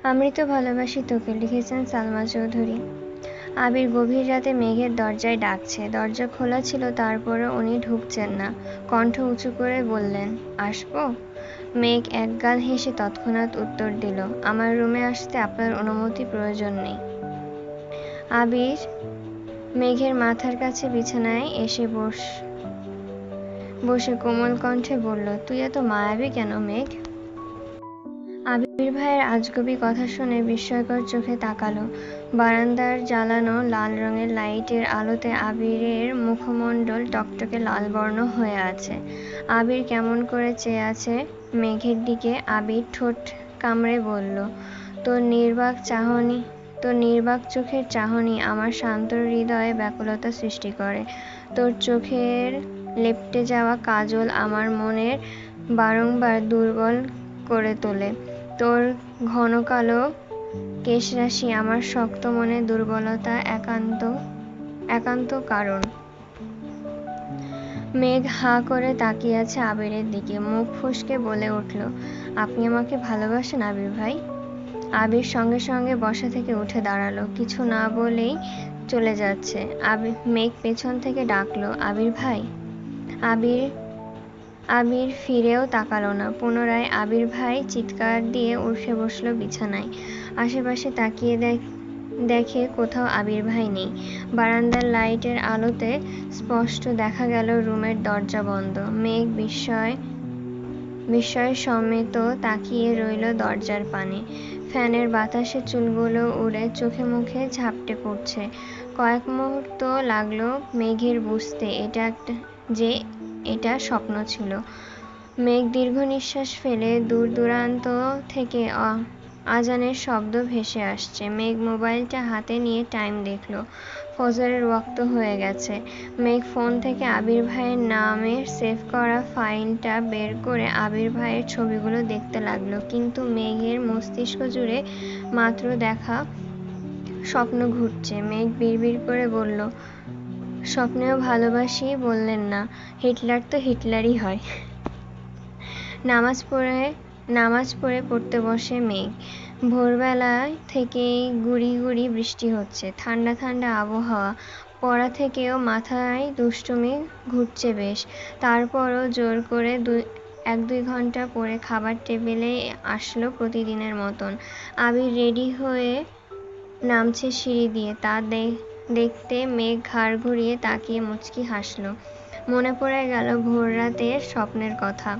আমি তো ভালোবাসি তোকে, লিখেছেন সালমা চৌধুরী। আবির গভীর রাতে মেঘের দরজায় ডাকছে। দরজা খোলা ছিল, তারপরে উনি ঢুকছেন না। কণ্ঠ উঁচু করে বললেন, আসবো? মেঘ একগাল হেসে তৎক্ষণাৎ উত্তর দিল, আমার রুমে আসতে আপনার অনুমতি প্রয়োজন নেই। আবির মেঘের মাথার কাছে বিছানায় এসে বসে কোমল কণ্ঠে বলল, তুই এত মায়াবী কেন মেঘ? আবির ভাইয়ের আজগুবি কথা শুনে বিস্ময়কর চোখে তাকালো। বারান্দার জ্বালানো লাল রঙের লাইটের আলোতে আবিরের মুখমণ্ডল টকটকে লাল বর্ণ হয়ে আছে। আবির কেমন করে চেয়ে আছে মেঘের দিকে। আবির ঠোঁট কামড়ে বলল, তোর নির্বাক চোখের চাহনি আমার শান্ত হৃদয়ে ব্যাকুলতা সৃষ্টি করে। তোর চোখের লেপ্টে যাওয়া কাজল আমার মনের বারংবার দুর্বল করে তোলে। তোর ঘন কালো কেশরাশি আমার শক্ত মনে দুর্বলতা একান্ত কারণ। মেঘ হাঁ করে তাকিয়ে আছে আবিরের দিকে। মুখ ফসকে বলে উঠল, আপনি আমাকে ভালোবাসেন আবির ভাই? আবির সঙ্গে সঙ্গে বসা থেকে উঠে দাঁড়ালো। কিছু না বলেই চলে যাচ্ছে। মেঘ পেছন থেকে ডাকলো, আবির ভাই। আবির ফিরেও তাকালো না। পুনরায় আবির ভাই চিৎকার দিয়ে উঠে বসলো বিছানায়। আশেপাশে তাকিয়ে দেখে কোথাও আবির ভাই নেই। বারান্দার লাইটের আলোতে স্পষ্ট দেখা গেল রুমের দরজা বন্ধ। মেঘ বিস্ময় সমেত তাকিয়ে রইল দরজার পানে। ফ্যানের বাতাসে চুলগুলো উড়ে চোখে মুখে ঝাপটে পড়ছে। কয়েক মুহূর্ত লাগলো মেঘের বুঝতে যে এটা স্বপ্ন ছিল। মেঘ দীর্ঘ নিঃশ্বাস ফেলে দূর দূরান্ত থেকে আজানের শব্দ ভেসে আসছে। মেঘ মোবাইলটা হাতে নিয়ে টাইম দেখল। ফজরের ওয়াক্ত হয়ে গেছে। মেঘ ফোন থেকে আবির ভাইয়ের নামের সেভ করা ফাইলটা বের করে আবির ভাইয়ের ছবিগুলো দেখতে লাগলো। কিন্তু মেঘের মস্তিষ্ক জুড়ে মাত্র দেখা স্বপ্ন ঘুরছে। মেঘ বিড়বিড় করে বলল, স্বপ্নেও ভালোবাসি বললেন না? হিটলার তো হিটলারই হয়। নামাজ পড়ে পড়তে বসে মেঘ। ভোরবেলায় থেকেই গুড়ি গুড়ি বৃষ্টি হচ্ছে। ঠান্ডা ঠান্ডা আবহাওয়া। পড়া থেকেও মাথায় দুষ্টুমি ঘুরছে বেশ। তারপরও জোর করে 1-2 ঘন্টা পরে খাবার টেবিলে আসলো প্রতিদিনের মতন। আবির রেডি হয়ে নামছে সিঁড়ি দিয়ে। তা দেখতে মেঘ ঘাড় ঘুরিয়ে তাকিয়ে মুচকি হাসল। মনে পড়ে গেল ভোর রাতের স্বপ্নের কথা।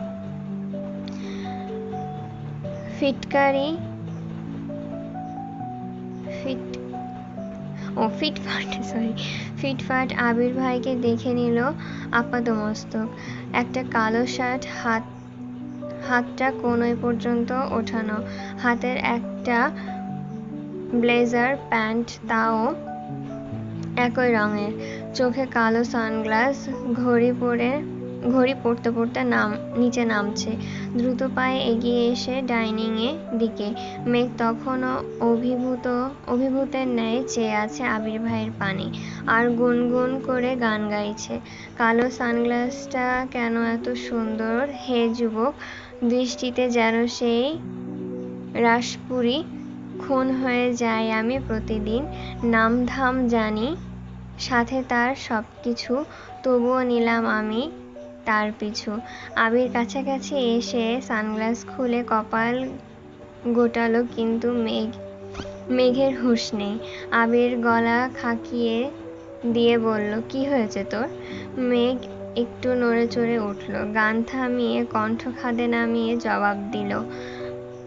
ফিটফাট আবির ভাইকে দেখে নিল আপাদমস্তক। একটা কালো শার্ট, হাতটা কোনোই পর্যন্ত ওঠানো, হাতের একটা ব্লেজার প্যান্ট, তাও একই রঙের, চোখে কালো সানগ্লাস, ঘড়ি পড়তে পড়তে নিচে নামছে। দ্রুত পায়ে এগিয়ে এসে ডাইনিং এ দিকে। মেঘ তখনও অভিভূতের ন্যায় চেয়ে আছে আবির ভাইয়ের পানে, আর গুনগুন করে গান গাইছে। কালো সানগ্লাসটা কেন এত সুন্দর হে যুবক, দৃষ্টিতে যেন সেই রাসপুরী। খুন হয়ে যাই আমি প্রতিদিন, নামধাম জানি সাথে তার সবকিছু, তবুও নিলাম আমি তার পিছু। আবির কাছাকাছি এসে সানগ্লাস খুলে কপাল গোটালো, কিন্তু মেঘের হুঁশ নেই। আবির গলা খাকিয়ে দিয়ে বলল, কি হয়েছে তোর? মেঘ একটু নড়ে চড়ে উঠল। গান থামিয়ে কণ্ঠ খাদে নামিয়ে জবাব দিল,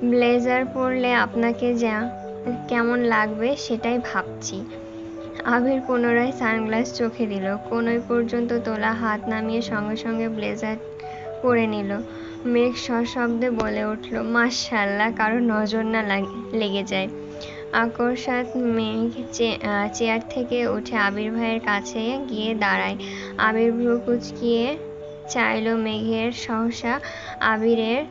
ব্লেজার পরলে আপনাকে কেমন লাগবে সেটাই ভাবছি। আবির পুনরায় সানগ্লাস চোখে দিল। কোনোই পর্যন্ত তোলা হাত নামিয়ে সঙ্গে সঙ্গে ব্লেজার পরে নিল। মেঘ সশব্দে বলে উঠল, মাশাআল্লাহ, কারো নজর না লেগে যায়। আকস্মাৎ মেঘ চেয়ার থেকে উঠে আবির ভাইয়ের কাছে গিয়ে দাঁড়ায়। আবির ভ্রু কুঁচকিয়ে চাইল মেঘের। সহসা আবিরের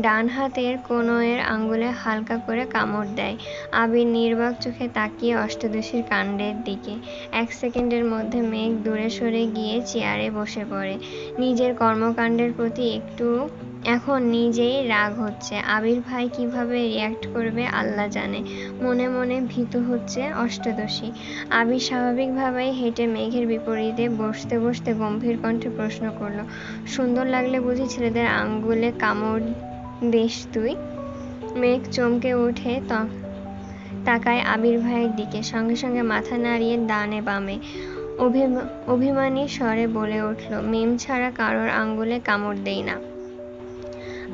ডান হাতের কনুইয়ের আঙুলে হালকা করে কামড় দেয়। আবির নির্বাক চোখে তাকিয়ে অষ্টাদশীর কাণ্ডের দিকে। 1 সেকেন্ডের মধ্যে মেঘ দূরে সরে গিয়ে চেয়ারে বসে পড়ে। নিজের কর্মকাণ্ডের প্রতি একটু এখন নিজেই রাগ হচ্ছে। আবির ভাই কিভাবে রিয়াক্ট করবে আল্লাহ জানে। মনে মনে ভীত হচ্ছে অষ্টদশী। আবির স্বাভাবিকভাবেই হেঁটে মেঘের বিপরীতে বসতে বসতে গম্ভীর কণ্ঠে প্রশ্ন করলো, সুন্দর লাগলে বুঝি ছেলেদের আঙ্গুলে কামড় দিস তুই? মেঘ চমকে উঠে তাকায় আবির ভাইয়ের দিকে, সঙ্গে সঙ্গে মাথা নাড়িয়ে ডানে বামে অভিমানী স্বরে বলে উঠল, মিম ছাড়া কারোর আঙ্গুলে কামড় দেই না।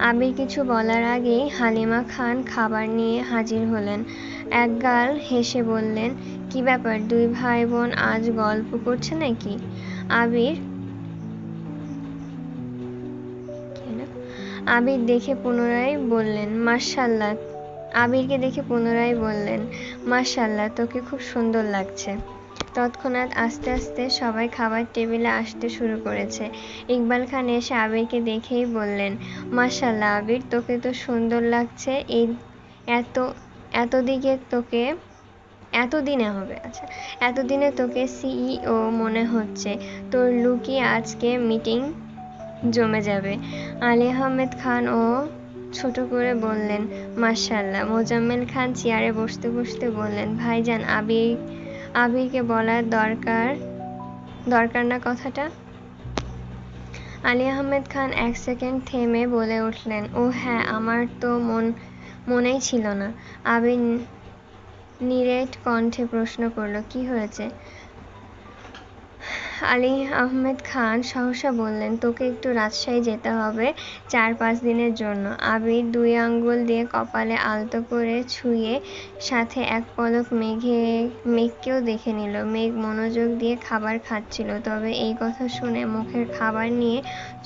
আবির কিছু বলার আগেই হালিমা খান খাবার নিয়ে হাজির হলেন। একগাল হেসে বললেন, কি ব্যাপার, দুই ভাই বোন আজ গল্প করছে নাকি? আবিরকে দেখে বললেন, মাশাআল্লাহ, তোকে খুব সুন্দর লাগছে। তৎক্ষণাৎ আস্তে আস্তে সবাই খাবার টেবিলে আসতে শুরু করেছে। ইকবাল খান এসে আবিরকে দেখেই বললেন, মাশাআল্লাহ আবির, তোকে তো সুন্দর লাগছে। এতদিনে তোকে সিইও মনে হচ্ছে। তোর লুকই আজকে মিটিং জমে যাবে। আলী আহমেদ খান ও ছোট করে বললেন, মাশাআল্লাহ। মোজাম্মেল খান চেয়ারে বসতে বসতে বললেন, ভাইজান, আবিরকে বলার দরকার না কথাটা? আলী আহমেদ খান এক সেকেন্ড থেমে বলে উঠলেন, ও হ্যাঁ, আমার তো মনেই ছিল না। আবির নিরেট কণ্ঠে প্রশ্ন করল, কি হয়েছে? আলী আহমেদ খান সহসা বললেন, তোকে একটু রাজশাহী যেতে হবে 4-5 দিনের জন্য। আবির 2 আঙ্গুল দিয়ে কপালে আলতো করে ছুঁয়ে সাথে এক পলক মেঘকেও দেখে নিল। মেঘ মনোযোগ দিয়ে খাবার খাচ্ছিল, তবে এই কথা শুনে মুখের খাবার নিয়ে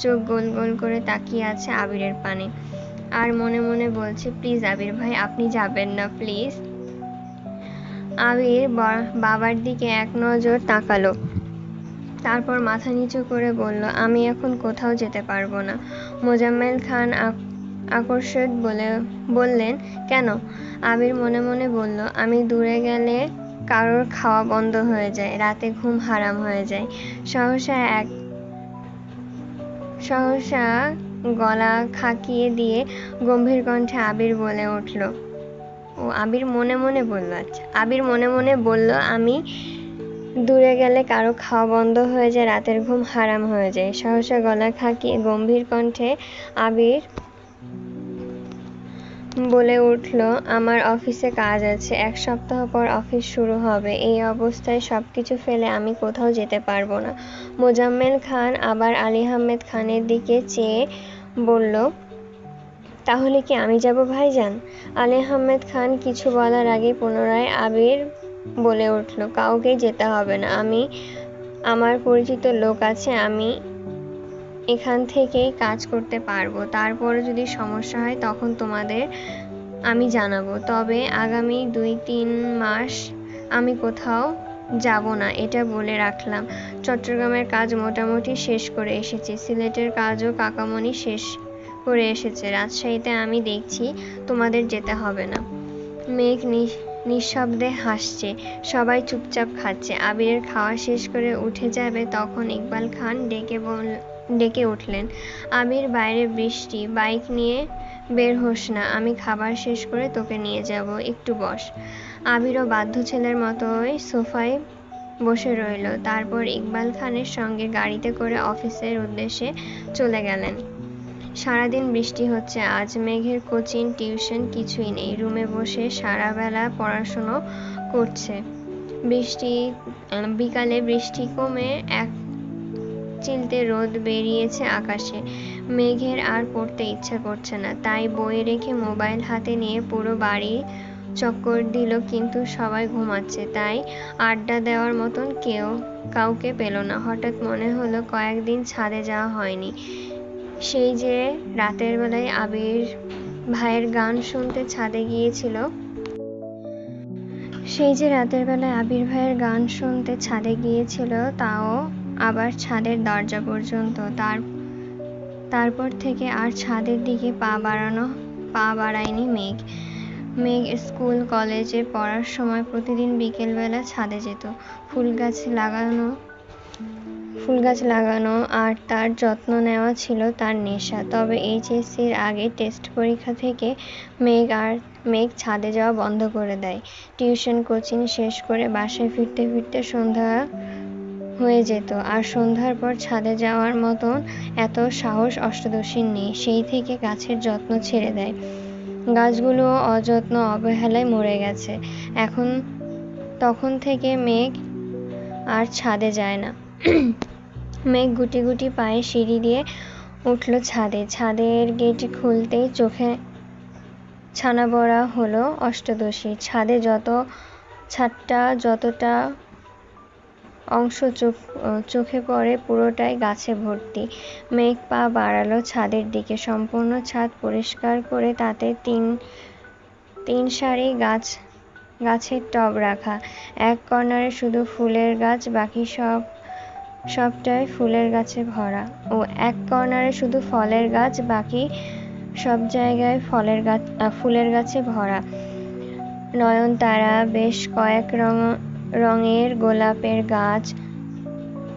চোখ গোল গোল করে তাকিয়ে আছে আবিরের পানে। আর মনে মনে বলছে, প্লিজ আবির ভাই, আপনি যাবেন না প্লিজ। আবির বাবার দিকে এক নজর তাকালো, তারপর মাথা নিচু করে বলল, আমি এখন কোথাও যেতে পারবো না। মোজাম্মেল খান আকর্ষিত বললেন, কেন? আবির মনে মনে বলল, আমি দূরে গেলে কারোর খাওয়া বন্ধ হয়ে যায়, রাতে ঘুম হারাম হয়ে যায়। সহসা গলা খাকিয়ে দিয়ে গম্ভীর কণ্ঠে আবির বলে উঠল, আবির মনে মনে বলল, আমি দূরে গেলে কারো খাওয়া বন্ধ হয়ে যায়, রাতের ঘুম হারাম হয়ে যায়। সহসা গলা খাকিয়ে গম্ভীর কণ্ঠে আবির বলে উঠল, আমার অফিসে কাজ আছে, 1 সপ্তাহ পর অফিস শুরু হবে। এই অবস্থায় সবকিছু ফেলে আমি কোথাও যেতে পারবো না। মোজাম্মেল খান আবার আলী আহমেদ খানের দিকে চেয়ে বলল, তাহলে কি আমি যাব ভাইজান? আলী আহমেদ খান কিছু বলার আগে পুনরায় আবির বলে উঠল, কাউকেই যেতে হবে না, আমার পরিচিত লোক আছে, আমি এখান থেকেই কাজ করতে পারবো। তারপরে যদি সমস্যা হয় তখন তোমাদের আমি জানাবো, তবে আগামী 2-3 মাস আমি কোথাও যাব না, এটা বলে রাখলাম। চট্টগ্রামের কাজ মোটামুটি শেষ করে এসেছি, সিলেটের কাজও কাকামণি শেষ করে এসেছে, রাজশাহীতে আমি দেখছি, তোমাদের যেতে হবে না। মেঘ নিঃশব্দে হাসছে, সবাই চুপচাপ খাচ্ছে। আবিরের খাওয়া শেষ করে উঠে যাবে তখন ইকবাল খান ডেকে উঠলেন, আবির, বাইরে বৃষ্টি, বাইক নিয়ে বের হোস না, আমি খাবার শেষ করে তোকে নিয়ে যাব, একটু বস। আবিরও বাধ্য ছেলের মতোই সোফায় বসে রইল। তারপর ইকবাল খানের সঙ্গে গাড়িতে করে অফিসের উদ্দেশ্যে চলে গেলেন। সারাদিন বৃষ্টি হচ্ছে আজ। মেঘের কোচিং টিউশন কিছুই নেই, রুমে বসে সারা বেলা পড়াশুনো করছে। বিকালে বৃষ্টি কমে এক চিলতে রোদ বেরিয়েছে আকাশে। মেঘের আর পড়তে ইচ্ছা করছে না, তাই বই রেখে মোবাইল হাতে নিয়ে পুরো বাড়ি চক্কর দিল, কিন্তু সবাই ঘুমাচ্ছে, তাই আড্ডা দেওয়ার মতন কাউকে পেল না। হঠাৎ মনে হলো কয়েকদিন ছাদে যাওয়া হয়নি। সেই যে রাতের বেলায় আবির ভাইয়ের গান শুনতে ছাদে গিয়েছিল, তাও আবার ছাদের দরজা পর্যন্ত। তারপর থেকে আর ছাদের দিকে পা বাড়ায়নি মেঘ। স্কুল কলেজে পড়ার সময় প্রতিদিন বিকেলবেলা ছাদে যেত। ফুল গাছ ফুল গাছ লাগানো আর তার যত্ন নেওয়া ছিল তার নেশা। তবে এইচএসসির আগে টেস্ট পরীক্ষা থেকে মেঘ ছাদে যাওয়া বন্ধ করে দেয়। টিউশন কোচিং শেষ করে বাসায় ফিরতে ফিরতে সন্ধ্যা হয়ে যেত, আর সন্ধ্যার পর ছাদে যাওয়ার মতন এত সাহস অষ্টদশীর নেই। সেই থেকে গাছের যত্ন ছেড়ে দেয়। গাছগুলো অযত্ন অবহেলায় মরে গেছে। তখন থেকে মেঘ আর ছাদে যায় না। মেঘ গুটি গুটি পায়ে সিঁড়ি দিয়ে উঠল ছাদে। ছাদের গেট খুলতেই চোখে ছানা বড়া হলো অষ্টদশী। ছাদটা যতটা অংশ চোখে পড়ে পুরোটাই গাছে ভর্তি। মেঘ পা বাড়ালো ছাদের দিকে। সম্পূর্ণ ছাদ পরিষ্কার করে তাতে তিন সারি গাছের টব রাখা। এক কর্নারে শুধু ফুলের গাছ, বাকি সবটাই ফুলের গাছে ভরা। এক কর্নারে শুধু ফলের গাছ, বাকি সব জায়গায় ফুলের গাছে ভরা। নয়নতারা, বেশ কয়েক রঙের গোলাপের গাছ,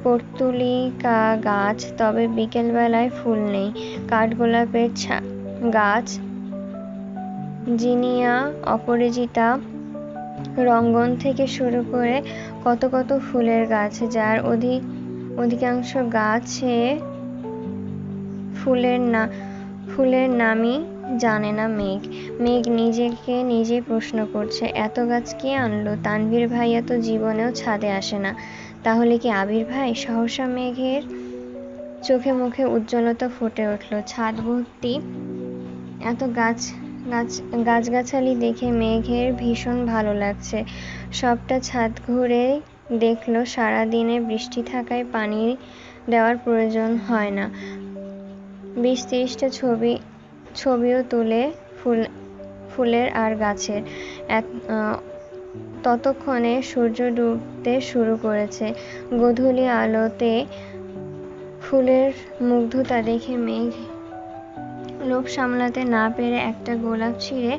পর্তুলিকা গাছ, তবে বিকেলবেলায় ফুল নেই। কাঠগোলাপের গাছ, জিনিয়া, অপরাজিতা, রঙ্গন থেকে শুরু করে কত কত ফুলের গাছ, যার অধিকাংশ গাছে ফুলের নামই জানে না মেঘ। মেঘ নিজেকে নিজে প্রশ্ন করছে, এত গাছ কে আনলো? তানভীর ভাইয়া তো জীবনেও ছাদে আসে না। তাহলে কি আবির ভাই? সহসা মেঘের চোখে মুখে উজ্জ্বলতা ফুটে উঠল। ছাদ ভর্তি এত গাছগাছালি দেখে মেঘের ভীষণ ভালো লাগছে। সবটা ছাদ ঘুরে দেখলো সারাদিনে বৃষ্টি থাকায় পানি দেওয়ার প্রয়োজন হয় না। 20-30টা ছবিও তুলে ফুলের আর গাছের। ততক্ষণে সূর্য ডুবতে শুরু করেছে। গোধূলি আলোতে ফুলের মুগ্ধতা দেখে মেঘ লোভ সামলাতে না পেরে একটা গোলাপ ছিঁড়ে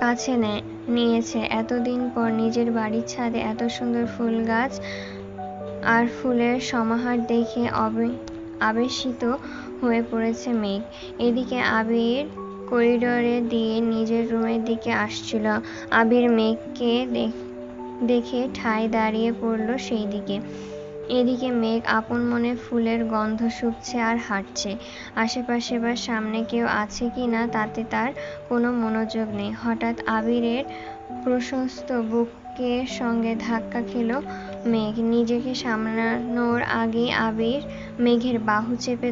কাছে নিয়েছে। এতদিন পর নিজের বাড়ির ছাদে এত সুন্দর ফুল গাছ আর ফুলের সমাহার দেখে আবেশিত হয়ে পড়েছে মেঘ। এদিকে আবির করিডোরে দিয়ে নিজের রুমের দিকে আসছিল। আবির মেঘকে দেখে ঠায় দাঁড়িয়ে পড়ল সেই দিকে। এদিকে মেঘ আপন মনে ফুলের গন্ধ শুঁকছে আর হাঁটছে। আশেপাশে বা সামনে কেউ আছে কি না তাতে তার কোনো মনোযোগ নেই। হঠাৎ আবিরের প্রশস্ত বুকের সঙ্গে ধাক্কা খেল মেঘ। নিজেকে সামলানোর আগেই আবির মেঘের বাহু চেপে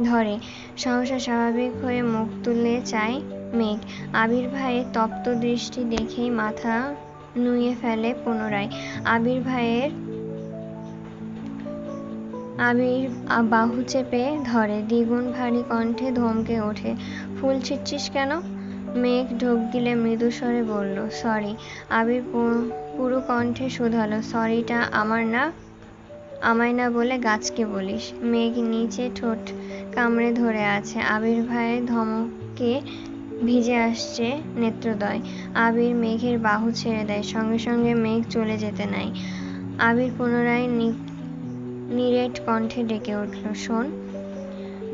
ধরে। সহসা স্বাভাবিক হয়ে মুখ তুলে চায় মেঘ। আবির ভাইয়ের তপ্ত দৃষ্টি দেখেই মাথা নুইয়ে ফেলে পুনরায়। আবির বাহু চেপে ধরে। দ্বিগুণ ভারী কণ্ঠে ধমকে ওঠে, ফুল ছিঁড়ছিস কেন? মেঘ ঢোক গিলে মৃদু স্বরে বলল, সরি। আবির পুরো কণ্ঠে শুধালো, সরিটা আমায় না বলে গাছকে বলিস? মেঘ নিচে ঠোঁট কামড়ে ধরে আছে। আবির ভাইয়ের ধমকে ভিজে আসছে নেত্রদ্বয়। আবির মেঘের বাহু ছেড়ে দেয়। সঙ্গে সঙ্গে মেঘ চলে যেতে নাই। আবির পুনরায় নিরেট কণ্ঠে ডেকে উঠল, শোন।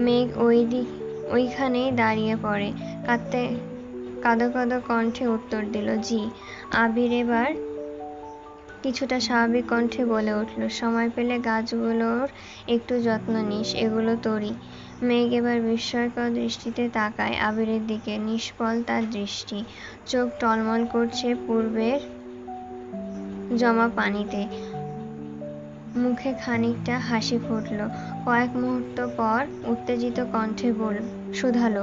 মেঘ ওইখানেই দাঁড়িয়ে পড়ে। কাঁদো কাঁদো কণ্ঠে উত্তর দিল, জি। আবির এবার কিছুটা স্বাভাবিক কণ্ঠে বলে উঠল, সময় পেলে গাছগুলোর একটু যত্ন নিস, এগুলো তোরই। মেঘ এবার বিস্ময়কর দৃষ্টিতে তাকায় আবিরের দিকে। নিষ্ফল তার দৃষ্টি। চোখ টলমল করছে পূর্বের জমা পানিতে। মুখে খানিকটা হাসি ফুটল। কয়েক মুহূর্ত পর উত্তেজিত কণ্ঠে শুধালো,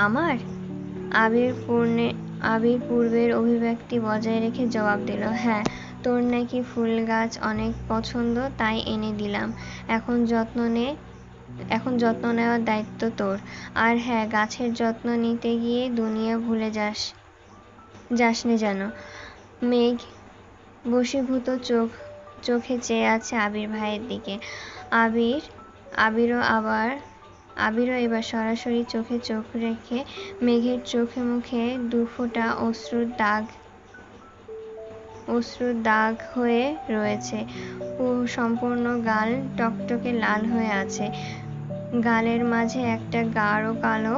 আমার? আবির পূর্বের অভিব্যক্তি বজায় রেখে জবাব দিল, হ্যাঁ, তোর নাকি ফুল গাছ অনেক পছন্দ, তাই এনে দিলাম। এখন যত্ন নেওয়ার দায়িত্ব তোর। আর হ্যাঁ, গাছের যত্ন নিতে গিয়ে দুনিয়া ভুলে যাসনে যেন। মেঘ বশীভূত চোখে চেয়ে আছে আবির ভাইয়ের দিকে। আবিরও এবার সরাসরি চোখে চোখ রেখে মেঘের চোখে মুখে দুফোঁটা অশ্রুর দাগ হয়ে রয়েছে। সম্পূর্ণ গাল টকটকে লাল হয়ে আছে। গালের মাঝে একটা গাঢ় কালো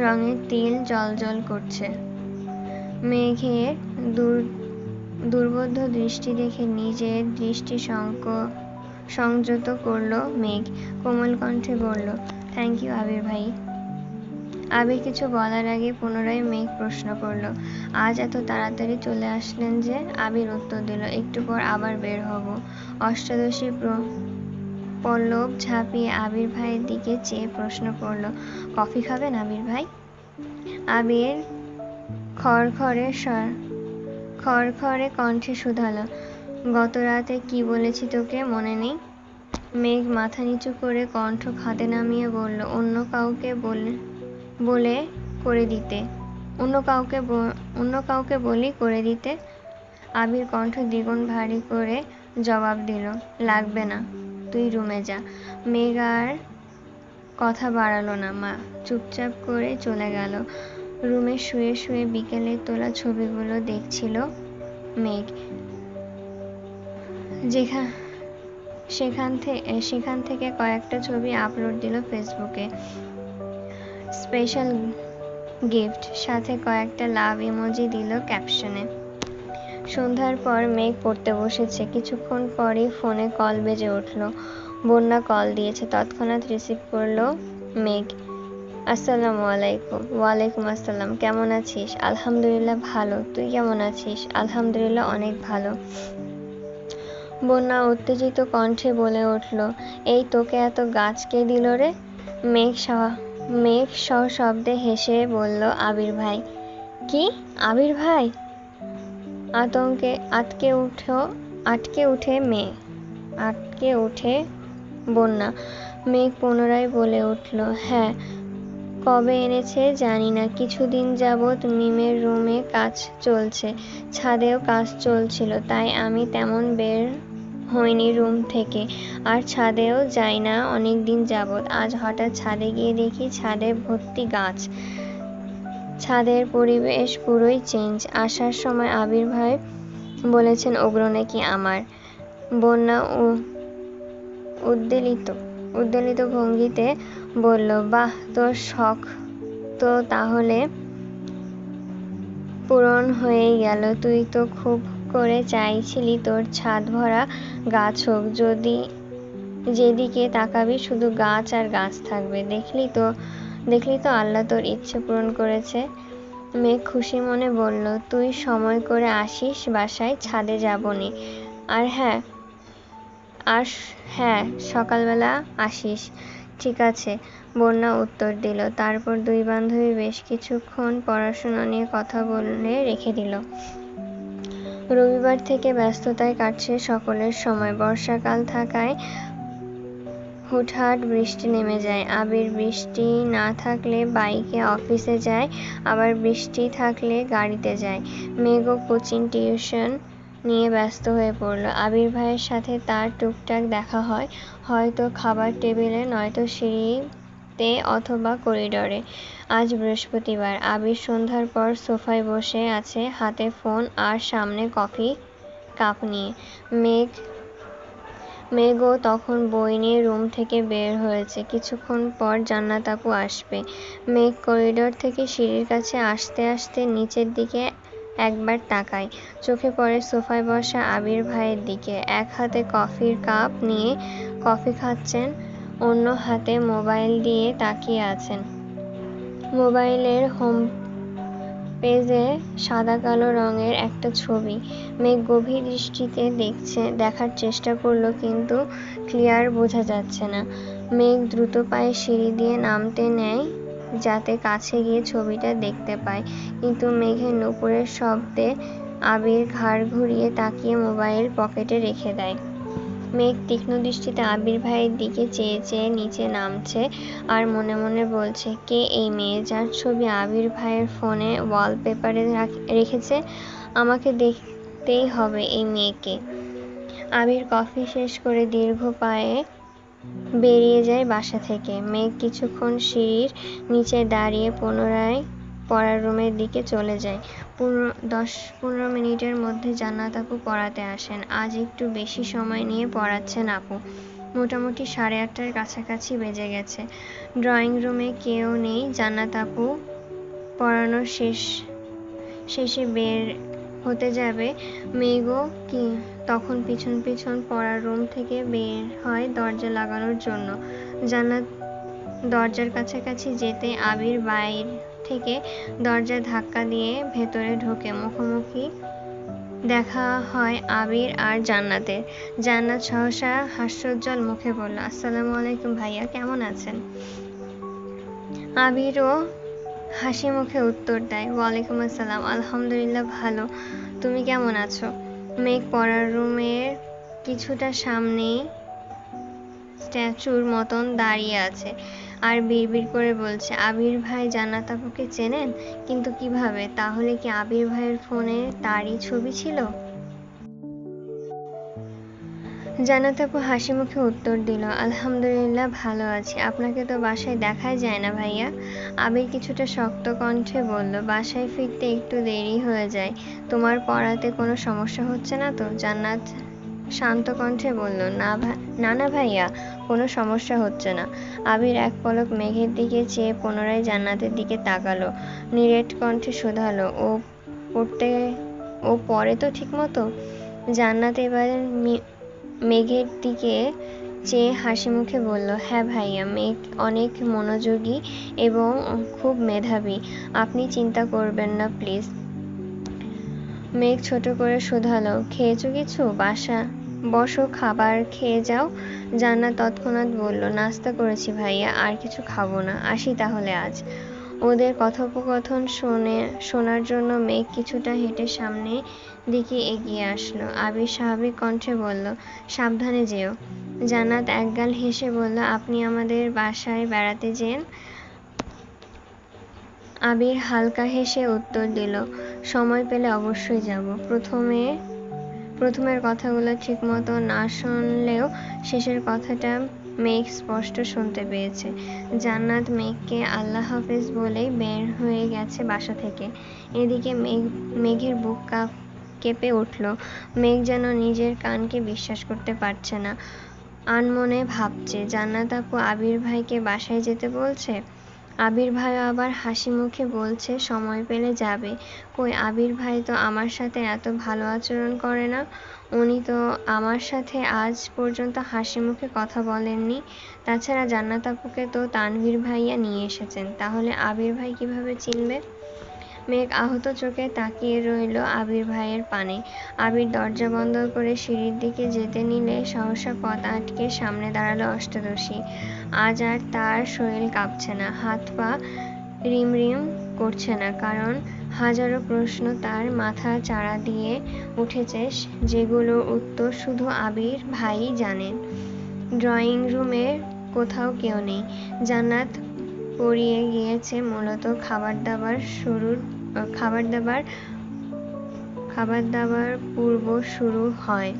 রঙের তিল জ্বলজ্বল করছে। মেঘের দুর্বোধ্য দৃষ্টি দেখে নিজের দৃষ্টি সংযত করল মেঘ। কোমল কণ্ঠে বলল, থ্যাংক ইউ আবির ভাই। আবির কিছু বলার আগে পুনরায় মেঘ প্রশ্ন করল, আজ এত তাড়াতাড়ি চলে আসলেন যে? আবির উত্তর দিল, একটু পর আবার বের হব। অষ্টাদশী পল্লব ঝাঁপিয়ে আবির ভাইয়ের দিকে চেয়ে প্রশ্ন করল, কফি খাবেন আবির ভাই? আবির খড়খড়ে কণ্ঠে শুধালো, গত রাতে কি বলেছি তোকে মনে নেই? মেঘ মাথা নিচু করে কণ্ঠ খাদে নামিয়ে বলল, অন্য কাউকে বলি করে দিতে। আবির কণ্ঠ দ্বিগুণ ভারী করে জবাব দিল, লাগবে না, তুই রুমে যা। মেঘ আর কথা বাড়ালো না, মা চুপচাপ করে চলে গেল। রুমে শুয়ে শুয়ে বিকেলের তোলা ছবিগুলো দেখছিল মেঘ। সেখান থেকে কয়েকটা ছবি আপলোড দিল ফেসবুকে। স্পেশাল গিফট, সাথে কয়েকটা লাভ ইমোজি দিল ক্যাপশনে। সন্ধ্যার পর মেঘ পড়তে বসেছে। কিছুক্ষণ পরই ফোনে কল বেজে উঠল। বন্যা কল দিয়েছে। তৎক্ষণাৎ রিসিভ করলো মেঘ। আসসালামু আলাইকুম। ওয়ালাইকুম আসসালাম। কেমন আছিস? আলহামদুলিল্লাহ ভালো। তুই কেমন আছিস? আলহামদুলিল্লাহ অনেক ভালো। বন্যা উত্তেজিত কণ্ঠে বলে উঠল, এই তোকে এত গাছ কে দিল রে? মেঘ সশব্দে হেসে বলল, আবির ভাই। কি? আবির ভাই? আতঙ্কে আটকে উঠে বন্যা। মেঘ পুনরায় বলে উঠল, হ্যাঁ। কবে এনেছে জানি না, কিছুদিন যাবৎ মিমের রুমে কাজ চলছে, ছাদেও কাজ চলছিল, তাই আমি তেমন বের হইনি রুম থেকে, আর ছাদেও যাই না অনেক দিন যাবৎ। আজ হঠাৎ ছাদে গিয়ে দেখি ছাদে ভর্তি গাছ। ছাদের পরিবেশ পুরোই চেঞ্জ। আসার সময় আবির ভাই বলেছেন ওগুলো নাকি আমার। বন্যা উদ্বেলিত ভঙ্গিতে বলল, বাহ, তোর শখ তো তাহলে পূরণ হয়েই গেল। তুই তো খুব করে চাইছিলি তোর ছাদ ভরা গাছ হোক, যেদিকে তাকাবি শুধু গাছ আর গাছ থাকবে। দেখলি তো আল্লাহ তোর ইচ্ছে পূরণ করেছে। মেঘ খুশি মনে বলল, তুই সময় করে আসিস বাসায়, ছাদে যাবনি। আর হ্যাঁ, সকালবেলা আসিস। ঠিক আছে, বন্যা উত্তর দিল। তারপর দুই বান্ধবী বেশ কিছুক্ষণ পড়াশোনা নিয়ে কথা বলে রেখে দিল। রবিবার থেকে ব্যস্ততায় কাটছে সকলের সময়। বর্ষাকাল থাকায় হুটহাট বৃষ্টি নেমে যায়। আবির বৃষ্টি না থাকলে বাইকে অফিসে যায়, আবার বৃষ্টি থাকলে গাড়িতে যায়। মেঘও কোচিং টিউশন নিয়ে ব্যস্ত হয়ে পড়ল। আবির ভাইয়ের সাথে তার টুকটাক দেখা হয়, হয়তো খাবার টেবিলে, নয়তো সিঁড়িতে অথবা করিডরে। আজ বৃহস্পতিবার। আবির সন্ধ্যার পর সোফায় বসে আছে, হাতে ফোন আর সামনে কফি কাপ নিয়ে। মেঘও তখন বই নিয়ে রুম থেকে বের হয়েছে। কিছুক্ষণ পর জান্নাত আপু আসবে। মেঘ করিডর থেকে সিঁড়ির কাছে আসতে আসতে নিচের দিকে একবার তাকায়। চোখে পড়ে সোফায় বসা আবির ভাইয়ের দিকে। এক হাতে কফির কাপ নিয়ে কফি খাচ্ছেন, অন্য হাতে মোবাইল দিয়ে তাকিয়ে আছেন। মোবাইলের হোম পেজে সাদা কালো রঙের একটা ছবি। মেঘ গভীর দৃষ্টিতে দেখার চেষ্টা করলো, কিন্তু ক্লিয়ার বোঝা যাচ্ছে না। মেঘ দ্রুত পায়ে সিঁড়ি দিয়ে নামতে নেয় যাতে কাছে গিয়ে ছবিটা দেখতে পায়, কিন্তু মেঘের নুপুরের শব্দে আবির ঘাড় ঘুরিয়ে তাকিয়ে মোবাইল পকেটে রেখে দেয়। মেঘ তীক্ষ্ণ দৃষ্টিতে আবির ভাইয়ের দিকে চেয়ে চেয়ে নিচে নামছে আর মনে মনে বলছে, কে এই মেয়ে যার ছবি আবির ভাইয়ের ফোনে ওয়ালপেপারে রেখেছে? আমাকে দেখতেই হবে এই মেয়েকে। আবির কফি শেষ করে দীর্ঘ পায়ে বেরিয়ে যায় বাসা থেকে। মেঘ কিছুক্ষণ সিঁড়ির নিচে দাঁড়িয়ে পুনরায় পড়ার রুমের দিকে চলে যায়। 10-15 মিনিটের মধ্যে জান্নাত আপু পড়াতে আসেন। আজ একটু বেশি সময় নিয়ে পড়াচ্ছেন আপু। মোটামুটি 8:30টার কাছাকাছি বেজে গেছে। ড্রয়িং রুমে কেউ নেই। জান্নাত আপু পড়ানোর শেষে বের হতে যাবে। মেঘও কি তখন পিছন পিছন পড়ার রুম থেকে বের হয় দরজা লাগানোর জন্য। জান্নাত দরজার কাছাকাছি যেতে আবির বাইর থেকে দরজা ধাক্কা দিয়ে ভেতরে ঢোকে। মুখোমুখি দেখা হয় আবির আর জান্নাতের। জান্নাত সহসা হাস্যোজ্জ্বল মুখে বলল, আসসালামু আলাইকুম ভাইয়া, কেমন আছেন? আবিরও হাসি মুখে উত্তর দেয়, ওয়ালাইকুম আসসালাম, আলহামদুলিল্লাহ ভালো, তুমি কেমন আছো? মেঘ পড়ার রুমের কিছুটা সামনেই স্ট্যাচুর মতন দাঁড়িয়ে আছে আর বিড়বিড় করে বলছে, আবির ভাই জান্নাত আপুকে চেনেন? কিন্তু কিভাবে? তাহলে কি আবির ভাইয়ের ফোনে তারই ছবি ছিল? জান্নাত আপু হাসি মুখে উত্তর দিল, আলহামদুলিল্লাহ ভালো আছি। আপনাকে তো বাসায় দেখাই যায় না ভাইয়া। আবির কিছুটা শক্ত কণ্ঠে বলল, বাসায় ফিরতে একটু দেরি হয়ে যায়। তোমার পড়াতে কোনো সমস্যা হচ্ছে না তো? জান্নাত শান্ত কণ্ঠে বলল, না না ভাইয়া, কোনো সমস্যা হচ্ছে না। আবির এক পলক মেঘের দিকে চেয়ে পুনরায় জান্নাতের দিকে তাকালো। নিরেট কণ্ঠে শোধালো, ও পড়ে তো ঠিক মতো? জান্নাত এবার মেঘের দিকে চেয়ে হাসি মুখে বলল, হ্যাঁ ভাইয়া, মেঘ অনেক মনোযোগী এবং খুব মেধাবী। আপনি চিন্তা করবেন না প্লিজ। মেঘ ছোট করে শোধালো, খেয়েছো কিছু? বসো, খাবার খেয়ে যাও। জান্নাত তৎক্ষণাৎ বলল, নাস্তা করেছি ভাইয়া, আর কিছু খাবো না, আসি তাহলে আজ। ওদের কথোপকথন শোনার জন্য মেঘ কিছুটা হেঁটে সামনে দিকে এগিয়ে আসলো। আবির স্বাভাবিক কণ্ঠে বলল, সাবধানে যেও। জান্নাত একগাল হেসে বলল, আপনি আমাদের বাসায় বেড়াতে যেন? আবির হালকা হেসে উত্তর দিল, সময় পেলে অবশ্যই যাব। প্রথমের কথাগুলো ঠিকমতো না শুনলেও শেষের কথাটা মেঘ স্পষ্ট শুনতে পেয়েছে। জান্নাত মেঘকে আল্লাহ হাফেজ বলেই বের হয়ে গেছে বাসা থেকে। এদিকে মেঘের বুক কেঁপে উঠল। মেঘ যেন নিজের কানকে বিশ্বাস করতে পারছে না। আনমনে ভাবছে, জান্নাত আপু আবির ভাইকে বাসায় যেতে বলছে। আবির ভাইও আবার হাসি মুখে বলছে সময় পেলে যাবে। কই, আবির ভাই তো আমার সাথে এত ভালো আচরণ করে না। উনি তো আমার সাথে আজ পর্যন্ত হাসি মুখে কথা বলেননি। তাছাড়া জান্নাত আপুকে তো তানভীর ভাইয়া নিয়ে এসেছেন, তাহলে আবির ভাই কিভাবে চিনবে? মেঘ আহত চোখে তাকিয়ে রইল আবির ভাইয়ের পানে। আবির দরজা বন্ধ করে সিঁড়ির দিকে যেতে নিলে সহসা পথ আটকে সামনে দাঁড়ালো অষ্টাদশী। আজ আর তার শরীর কাঁপছে না, হাত পা রিমরিম করছে না, কারণ হাজারো প্রশ্ন তার মাথা চাড়া দিয়ে উঠেছে, যেগুলোর উত্তর শুধু আবির ভাই জানেন। ড্রয়িং রুমের কোথাও কেউ নেই। জান্নাত পড়িয়ে গিয়েছে মূলত খাবার দাবার পূর্ব শুরু হয়।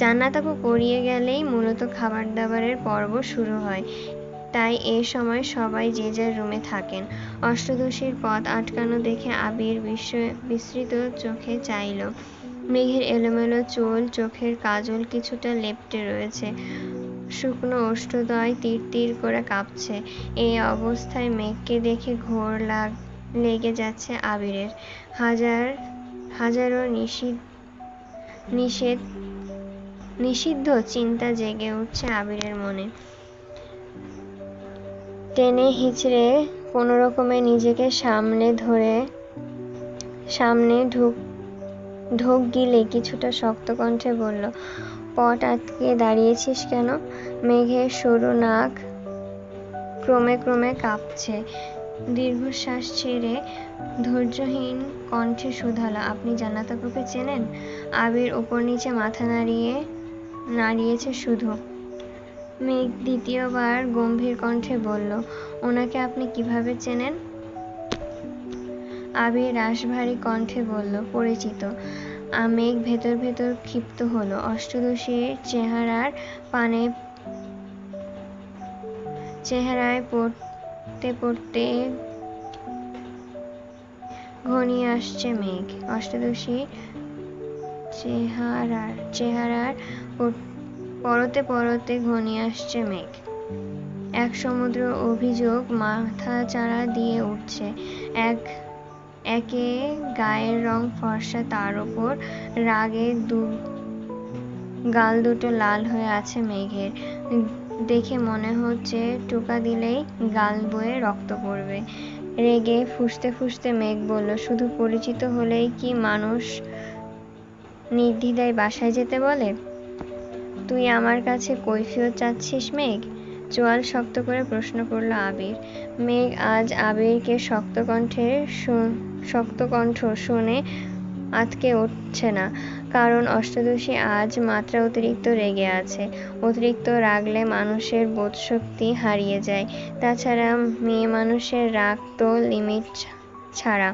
জান্নাত আপু পড়িয়ে গেলেই মূলত খাবার দাবারের পর্ব শুরু হয়। তাই এ সময় সবাই যে যার রুমে থাকেন। অষ্টাদশীর পথ আটকানো দেখে আবির বিস্মিত চোখে চাইল। মেঘের এলোমেলো চুল, চোখের কাজল কিছুটা লেপ্টে রয়েছে, শুকনো ওষ্ঠদ্বয় তীর তীর করে কাঁপছে। এই অবস্থায় মেঘকে দেখে ঘোর লেগে যাচ্ছে আবিরের। হাজারো নিষিদ্ধ চিন্তা জেগে উঠছে আবিরের মনে। টেনে হিঁচড়ে কোনোরকমে নিজেকে সামলে ধরে সামনে ঢোক গিলে কিছুটা শক্ত কণ্ঠে বলল, পট আটকে দাঁড়িয়েছিস কেন? মেঘের সরু নাক ক্রমে ক্রমে কাঁপছে। দীর্ঘশ্বাস ছেড়ে ধৈর্যহীন কণ্ঠে শুধালো, আপনি জান্নাত আপুকে চেনেন? আবির উপর নিচে মাথা নাড়িয়েছে শুধু। মেঘ দ্বিতীয়বার গম্ভীর কণ্ঠে বলল, ওনাকে আপনি কিভাবে চেনেন? আবির রাশভারী কণ্ঠে বলল, পরিচিত। মেঘ ভেতর ভেতর ক্ষিপ্ত হলো। অষ্টাদশীর চেহারায় পড়তে পড়তে ঘনিয়ে আসছে মেঘ। অষ্টাদশী চেহারার পরতে পরতে ঘনিয়ে আসছে মেঘ। এক সমুদ্র অভিযোগ মাথাচাড়া দিয়ে উঠছে। একে গায়ের রং ফর্সা, তার ওপর রাগে গাল দুটো লাল হয়ে আছে মেঘের। দেখে মনে হচ্ছে টোকা দিলেই গাল বয়ে রক্ত পড়বে। রেগে ফুঁসতে ফুঁসতে মেঘ বলল, শুধু পরিচিত হলেই কি মানুষ নির্দ্বিধায় বাসায় যেতে বলে? তুই আমার কাছে কৈফিয়ত চাচ্ছিস মেঘ? চোয়াল শক্ত করে প্রশ্ন করল আবির। মেঘ আজ আবিরকে শক্ত কণ্ঠ শুনে আঁতকে উঠছে না। কারণ অষ্টাদশী আজ মাত্রা অতিরিক্ত রেগে আছে। অতিরিক্ত রাগলে মানুষের বোধশক্তি হারিয়ে যায়। তাছাড়া মেয়ে মানুষের রাগ তো লিমিট ছাড়া।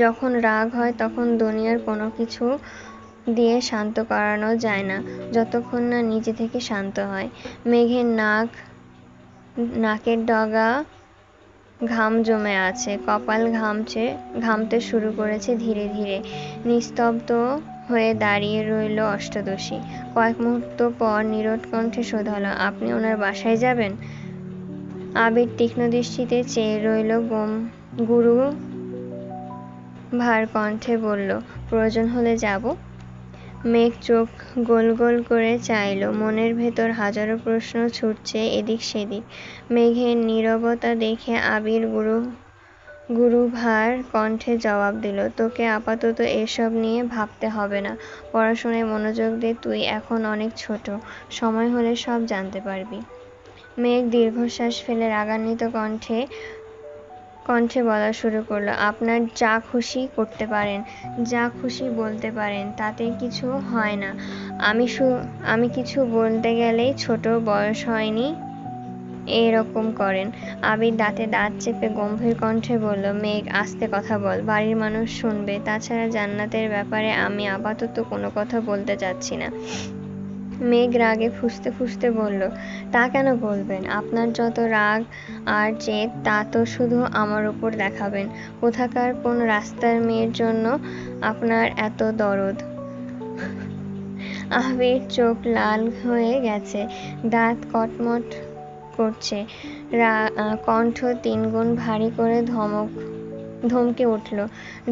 যখন রাগ হয় তখন দুনিয়ার কোনো কিছু দিয়ে শান্ত করানো যায় না, যতক্ষণ না নিজে থেকে শান্ত হয়। মেঘের নাকের ডগা ঘাম জমে আছে, কপাল ঘামতে শুরু করেছে ধীরে ধীরে। নিস্তব্ধ হয়ে দাঁড়িয়ে রইল অষ্টাদশী। কয়েক মুহূর্ত পর নীরদ কণ্ঠে শোধালো, আপনি ওনার বাসায় যাবেন? আবির তীক্ষ্ণ দৃষ্টিতে চেয়ে রইল। গুরু ভার কণ্ঠে বলল, প্রয়োজন হলে যাব। মেঘ চোখ গোল গোল করে চাইল। মনের ভেতর হাজারো প্রশ্ন ছুটছে এদিক সেদিক। মেঘের নীরবতা দেখে আবির গুরুভার কণ্ঠে জবাব দিল, তোকে আপাতত এসব নিয়ে ভাবতে হবে না। পড়াশোনায় মনোযোগ দে, তুই এখন অনেক ছোট, সময় হলে সব জানতে পারবি। মেঘ দীর্ঘশ্বাস ফেলে রাগান্বিত কণ্ঠে বলা শুরু করলো, আপনার যা খুশি করতে পারেন, যা খুশি বলতে পারেন, তাতে কিছু হয় না। আমি কিছু বলতে গেলেই ছোট, বয়স হয়নি এরকম করেন। আবির দাঁতে দাঁত চেপে গম্ভীর কণ্ঠে বলল, মেঘ আস্তে কথা বল, বাড়ির মানুষ শুনবে। তাছাড়া জান্নাতের ব্যাপারে আমি আপাতত কোনো কথা বলতে চাচ্ছি না। মেঘ রাগে ফুঁসতে ফুঁসতে বলল, তা কেন বলবেন? আপনার যত রাগ আর জেদ তা তো শুধু আমার উপর দেখাবেন। কোথাকার কোন রাস্তার মেয়ের জন্য আপনার এত দরদ? আবির চোখ লাল হয়ে গেছে, দাঁত কটমট করছে, কণ্ঠ তিনগুণ ভারী করে ধমকে উঠল,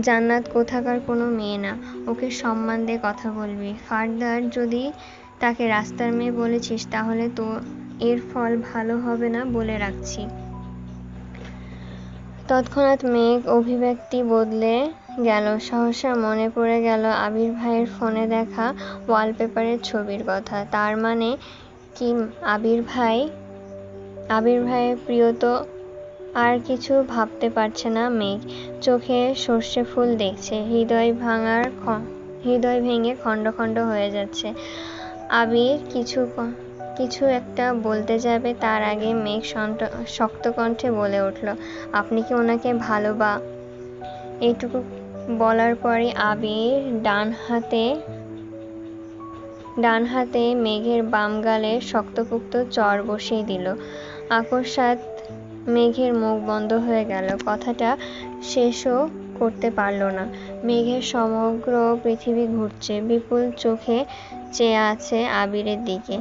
জান্নাত কোথাকার কোনো মেয়ে না, ওকে সম্মান দিয়ে কথা বলবি। ফার্দার যদি তাকে রাস্তার মেয়ে বলেছিস তাহলে তো এর ফল ভালো হবে না বলে রাখছি। তৎক্ষণাৎ মেঘ অভিব্যক্তি বদলে গেল। সহসা মনে পড়ে গেল আবির ভাইয়ের ফোনে দেখা ওয়ালপেপারের ছবির কথা। তার মানে কি আবির ভাইয়ের প্রিয়ত? আর কিছু ভাবতে পারছে না মেঘ। চোখে সর্ষে ফুল দেখছে, হৃদয় ভেঙে খণ্ড খণ্ড হয়ে যাচ্ছে। আবির কিছু একটা বলতে যাবে, তার আগে মেঘ শক্ত কণ্ঠে বলে উঠল, আপনি কি ওনাকে এইটুকু বলার পরই আবির ডান হাতে মেঘের বাম গালে শক্তপোক্ত চড় বসিয়ে দিল। আকস্মাৎ মেঘের মুখ বন্ধ হয়ে গেল, কথাটা শেষও করতে পারল না। মেঘের সমগ্র পৃথিবী ঘুরছে, বিপুল চোখে চেয়ে আছে আবিরের দিকে।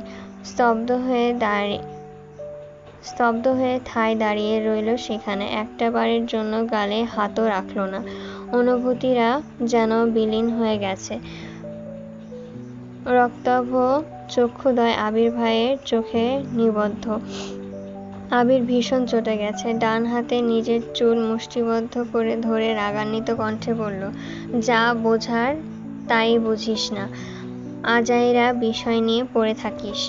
স্তব্ধ হয়ে ঠায় দাঁড়িয়ে রইল সেখানে। একটা বারের জন্য গালে হাতও রাখল না। অনুভূতিরা যেন বিলীন হয়ে গেছে। রক্তাভ চক্ষুদ্বয় আবির ভাইয়ের চোখে নিবদ্ধ। আবির ভীষণ চটে গেছে। ডান হাতে নিজের চুল মুষ্টিবদ্ধ করে ধরে রাগান্বিত কণ্ঠে বলল, যা বোঝার তাই বুঝিস না, আজাইরা বিষয় নিয়ে পড়ে থাকিস।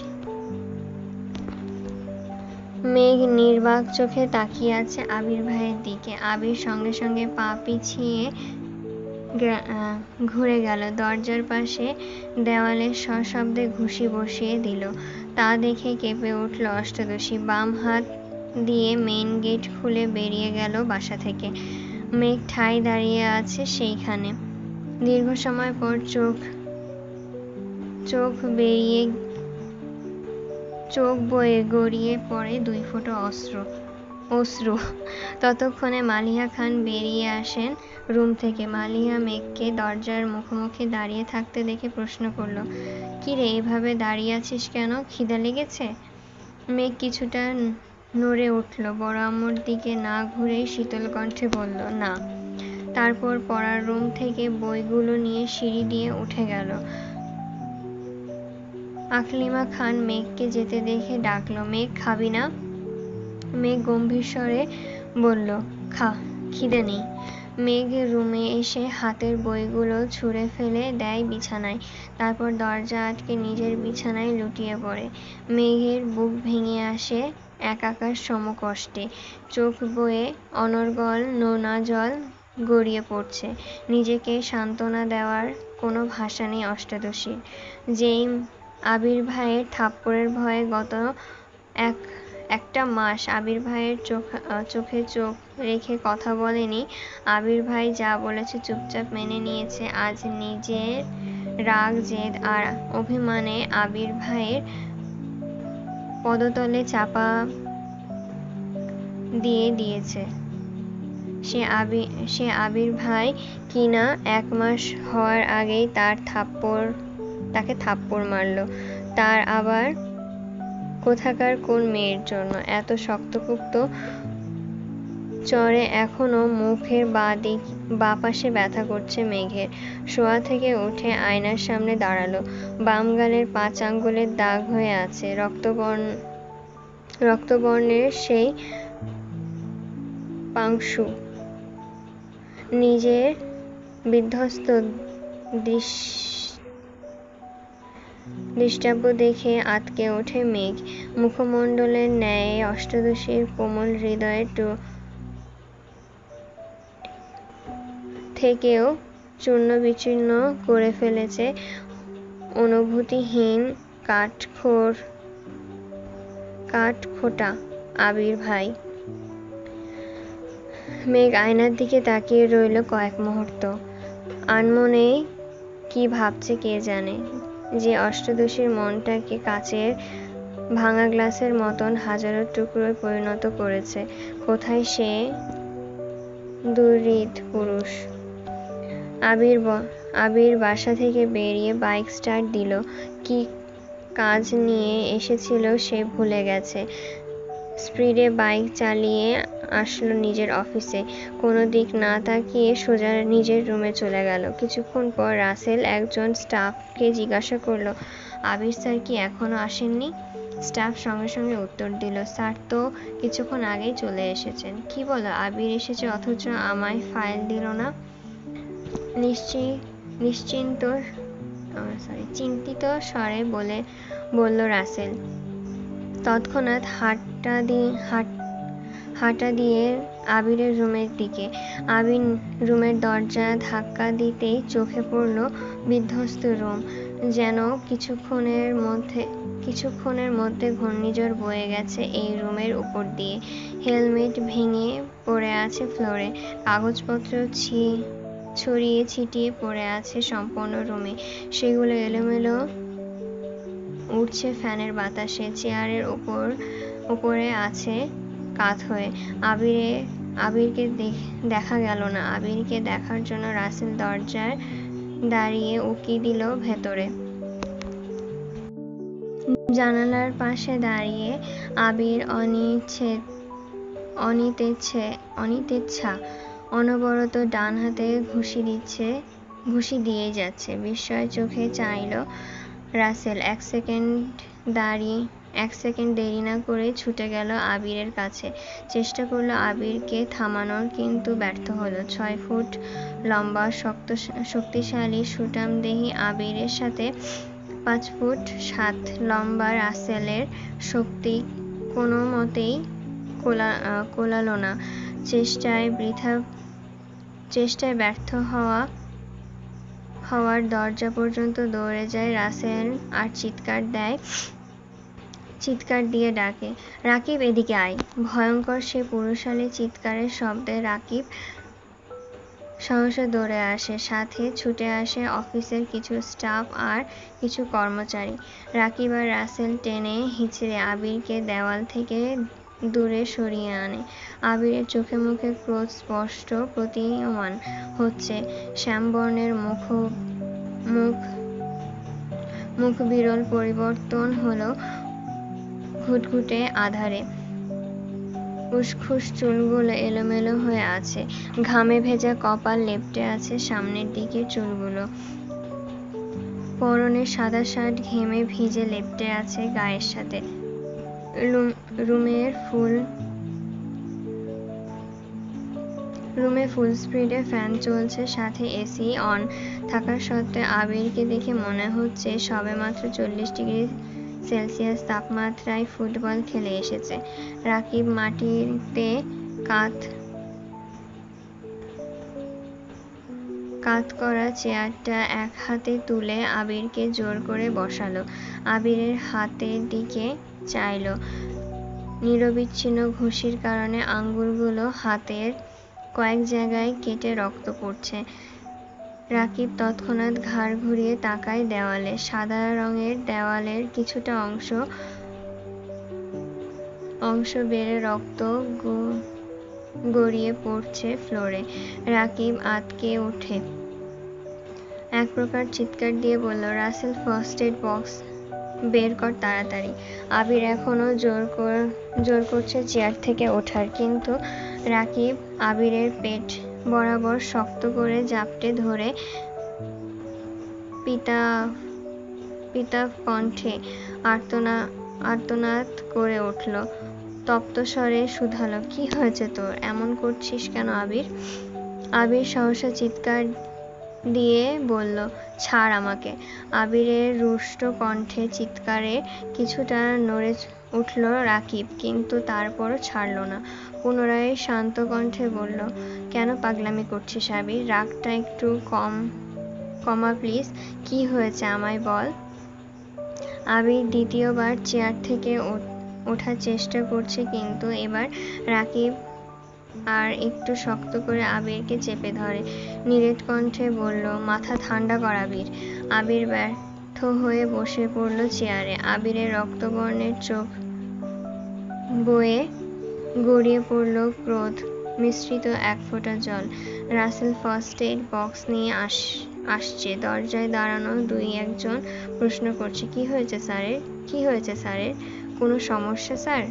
মেঘ নির্বাক চোখে তাকিয়ে আছে আবির ভাইয়ের দিকে। আবির সঙ্গে সঙ্গে পা পিছিয়ে ঘুরে গেল, দরজার পাশে দেওয়ালে সশব্দে ঘুষি বসিয়ে দিল। তা দেখে কেঁপে উঠল অষ্টাদশী। বাম হাত দিয়ে মেইন গেট খুলে বেরিয়ে গেল বাসা থেকে। মেঘ ঠায় দাঁড়িয়ে আছে সেইখানে। দীর্ঘ সময় পর চোখ বয়ে গড়িয়ে পড়ে 2 ফোঁটা অশ্রু। ততক্ষণে মালিহা খান বেরিয়ে আসেন রুম থেকে। মালিহা মেঘকে দরজার মুখোমুখি দাঁড়িয়ে থাকতে দেখে প্রশ্ন করল, কিরে, এভাবে দাঁড়িয়ে আছিস কেন? খিদে লেগেছে? মেঘ কিছুটা নড়ে উঠল। বড় আম্মুর দিকে না ঘুরেই শীতল কণ্ঠে বলল, না। তারপর পড়ার রুম থেকে বইগুলো নিয়ে সিঁড়ি দিয়ে উঠে গেল। আকলিমা খান মেঘকে যেতে দেখে ডাকল, মেঘ, খাবি না? মেঘ গম্ভীর স্বরে বলল, খা, খিদে নেই। মেঘ রুমে এসে হাতের বইগুলো ছুঁড়ে ফেলে দেয় বিছানায়। তারপর দরজা আটকে নিজের বিছানায় লুটিয়ে পড়ে। মেঘের বুক ভেঙে আসে একাকার সমকষ্টে। চোখ বয়ে অনর্গল নোনা জল গড়িয়ে পড়ছে। নিজেকে সান্ত্বনা দেওয়ার কোনো ভাষা নেই অষ্টাদশীর। যেই আবির ভাইয়ের থাপ্পড়ের ভয়ে গত একটা মাস আবির ভাইয়ের চোখে চোখ রেখে কথা বলেনি, আবির ভাই যা বলেছে চুপচাপ মেনে নিয়েছে। আজ নিজের রাগ, জেদ আর অভিমানে আবির ভাইয়ের পদতলে চাপা দিয়ে দিয়েছে। সে আবির ভাই কিনা 1 মাস হওয়ার আগেই তাকে থাপ্পড় মারল। তার আবার কোথাকার কোন মেয়ের জন্য? এত শক্তপোক্ত চড়ে এখনো মুখের বাঁ পাশে ব্যথা করছে মেঘের। শোয়া থেকে উঠে আয়নার সামনে দাঁড়ালো। বাম গালের 5 আঙ্গুলের দাগ হয়ে আছে। রক্তবর্ণের সেই পাংশু। নিজের বিধ্বস্ত দৃষ্টাব্য দেখে আঁতকে ওঠে মেঘ। মুখমণ্ডলের ন্যায় অষ্টাদশীর কোমল হৃদয়ের থেকেও চূর্ণ বিচূর্ণ করে ফেলেছে অনুভূতিহীন কাঠখোট্টা আবির ভাই। মেঘ আয়নার দিকে তাকিয়ে রইল কয়েক মুহূর্ত। আনমনে কি ভাবছে কে জানে, যে অষ্টাদশীর মনটাকে কাচের ভাঙা গ্লাসের মতন হাজারো টুকরোয় পরিণত করেছে। কোথায় সে দুর্হৃদ পুরুষ? আবির বাসা থেকে বেরিয়ে বাইক স্টার্ট দিল। কি কাজ নিয়ে এসেছিল সে ভুলে গেছে। স্পিডে বাইক চালিয়ে আসলো নিজের অফিসে। কোনো দিক না তাকিয়ে সোজা নিজের রুমে চলে গেল। কিছুক্ষণ পর রাসেল একজন স্টাফকে জিজ্ঞাসা করল, আবির স্যার কি এখনো আসেননি? স্টাফ সঙ্গে সঙ্গে উত্তর দিল, স্যার তো কিছুক্ষণ আগেই চলে এসেছেন। কি বলো, আবির এসেছে অথচ আমায় ফাইল দিল না? চিন্তিত স্বরে বলল রাসেল। তৎক্ষণাৎ হাঁটা দিয়ে আবিরের রুমের দিকে। আবির রুমের দরজা ধাক্কা দিতেই চোখে পড়ল বিধ্বস্ত রুম। যেন কিছুক্ষণের মধ্যে ঘূর্ণিঝড় বয়ে গেছে এই রুমের উপর দিয়ে। হেলমেট ভেঙে পড়ে আছে ফ্লোরে। কাগজপত্র ছড়িয়ে ছিটিয়ে পড়ে আছে সম্পূর্ণ রুমে। সেগুলো এলোমেলো উড়ছে ফ্যানের বাতাসে। চেয়ারের উপরে আছে কাত হয়ে। আবিরকে দেখা গেল না। আবিরকে দেখার জন্য রাসেল দরজায় দাঁড়িয়ে উকি দিল ভেতরে। জানালার পাশে দাঁড়িয়ে আবির অনিতেচ্ছা অনবরত ডান হাতে ঘুষি দিয়েই যাচ্ছে। বিস্ময় চোখে চাইল রাসেল। এক সেকেন্ড দেরি না করে ছুটে গেল আবিরের কাছে। চেষ্টা করল আবিরকে থামানোর, কিন্তু ব্যর্থ হলো। 6 ফুট লম্বা শক্তিশালী সুঠামদেহী আবিরের সাথে 5 ফুট 7 লম্বা রাসেলের শক্তি কোনোমতেই কোলালো না। চেষ্টায় ব্যর্থ হওয়ার দরজা পর্যন্ত দৌড়ে যায় রাসেল আর চিৎকার দিয়ে ডাকে, রাকিব, এদিকে আয়। ভয়ঙ্কর সে পুরুষালী চিৎকারের শব্দে রাকিব সহসা দৌড়ে আসে। সাথে ছুটে আসে অফিসের কিছু স্টাফ আর কিছু কর্মচারী। রাকিব আর রাসেল টেনে হিঁচড়ে আবিরকে দেওয়াল থেকে দূরে সরিয়ে আনে। আবিরের চোখে মুখে ক্রোধ স্পষ্ট প্রতীয়মান হচ্ছে। শ্যামবর্ণের মুখ বিরল পরিবর্তন হলো ঘুটঘুটে আঁধারে। উসখুস চুলগুলো এলোমেলো হয়ে আছে, ঘামে ভেজা কপাল লেপ্টে আছে সামনের দিকের চুলগুলো। পরনের সাদা শার্ট ঘেমে ভিজে লেপ্টে আছে গায়ের সাথে। রুমে ফুল স্পিডে ফ্যান চলছে, সাথে এসি অন থাকা সত্ত্বেও আবিরকে দেখে মনে হচ্ছে সবেমাত্র 40 ডিগ্রি সেলসিয়াস তাপমাত্রায় ফুটবল খেলে এসেছে। রাকিব মাটিতে কাত করা চেয়ারটা এক হাতে তুলে আবিরকে জোর করে বসালো। আবিরের হাতের দিকে চাইল। নিরবিচ্ছিন্ন ঘুষির কারণে আঙ্গুলগুলো হাতের কয়েক জায়গায় কেটে রক্ত পড়ছে। রাকিব তৎক্ষণাৎ ঘাড় ঘুরিয়ে তাকায় দেওয়ালে। সাদা রঙের দেওয়ালের কিছুটা অংশ বেড়ে রক্ত গড়িয়ে পড়ছে ফ্লোরে। রাকিব আঁতকে ওঠে, এক প্রকার চিৎকার দিয়ে বলল, রাসেল, ফার্স্ট এড বক্স বের কর তাড়াতাড়ি। আবির এখনো জোর করছে চেয়ার থেকে ওঠার, কিন্তু রাকিব আবিরের পেট বরাবর শক্ত করে জাপটে ধরে পিতাভ কণ্ঠে আর্তনাদ করে উঠল। তপ্ত স্বরে শুধালো, কি হয়েছে তোর? এমন করছিস কেন আবির? আবির সহসা চিৎকার দিয়ে বলল, ছাড় আমাকে। আবিরের রুষ্ট কণ্ঠে চিৎকারে কিছুটা নড়ে উঠল রাকিব, কিন্তু তারপরও ছাড়ল না। পুনরায় শান্ত কণ্ঠে বলল, কেন পাগলামি করছিস আবির? রাগটা একটু কমা প্লিজ। কি হয়েছে আমায় বল। আবির দ্বিতীয়বার চেয়ার থেকে ওঠার চেষ্টা করছে, কিন্তু এবার রাকিব আর একটু শক্ত করে আবিরকে চেপে ধরে। নিরেট কণ্ঠে বলল, মাথা ঠান্ডা কর আবির। আবির ব্যর্থ হয়ে বসে পড়ল চেয়ারে। আবিরের রক্তবর্ণের চোখ বয়ে গড়িয়ে পড়ল ক্রোধ মিশ্রিত এক ফোঁটা জল। রাসেল ফার্স্ট এড বক্স নিয়ে আসছে। দরজায় দাঁড়ানো দুই একজন প্রশ্ন করছে, কি হয়েছে স্যারের? কোনো সমস্যা স্যার?